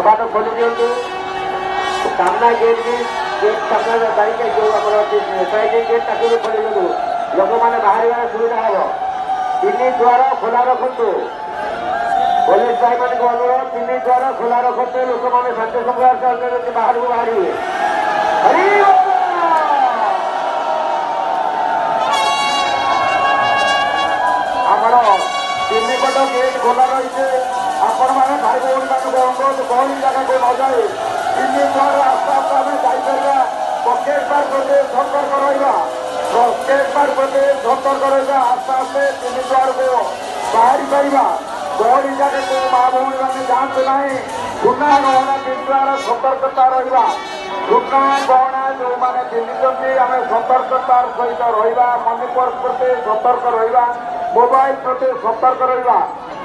कबाट खोली दिंतु सामना गेट भी गेट सामना बारिक जो गेट ताकू भी खोली दिंतु लोक मैंने बाहर सुविधा हम 3 द्वार खोला रखु पुलिस भाई मान अनुरोध 3 द्वार खोला रखते लोक मैंने शांति संघर्ष बाहर को बाहर आमर 3 पट गेट खोला रही आपण मैंने भाई भौणी मान अनुरोध गहली जगह को न जाए 3 द्वार आस्ते आस्ते आम जापर प्रत्येक बार प्रति सतर्क रहा प्रत्येक बार प्रति सतर्क रहा आस्ते आस्ते 3 द्वार को बाहरी पार गहली जगह को माँ भौणी मैंने जातु ना सुना गहना पिंधार सतर्कता रहा सुना गहना जो मैंने पिंधि आम सतर्कतार सहित रहा मनी पर्स प्रति सतर्क रहा मोबाइल प्रति सतर्क रहा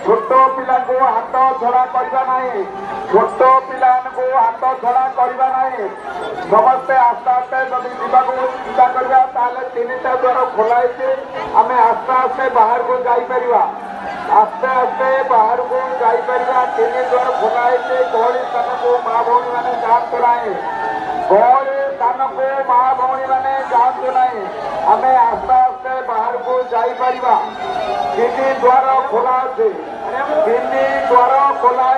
छोट पिला को हाथ छड़ा करवा ना छोट पिला को हाथ छड़ा करवा ना समस्ते आस्ते आस्ते जब चिंता करवा 3टा द्वार खोलाई आम आस्ते आस्ते बाहर को जापर आस्ते आस्ते बाहर को जापर 3 द्वार खोलाई गहली स्थान को माँ भौणी मैंने जातु ना गहली स्थान को माँ भौणी मैंने जातु ना आम आस्ते आस्ते बाहर को जापर 3 द्वार खोला 3 द्वार खोला।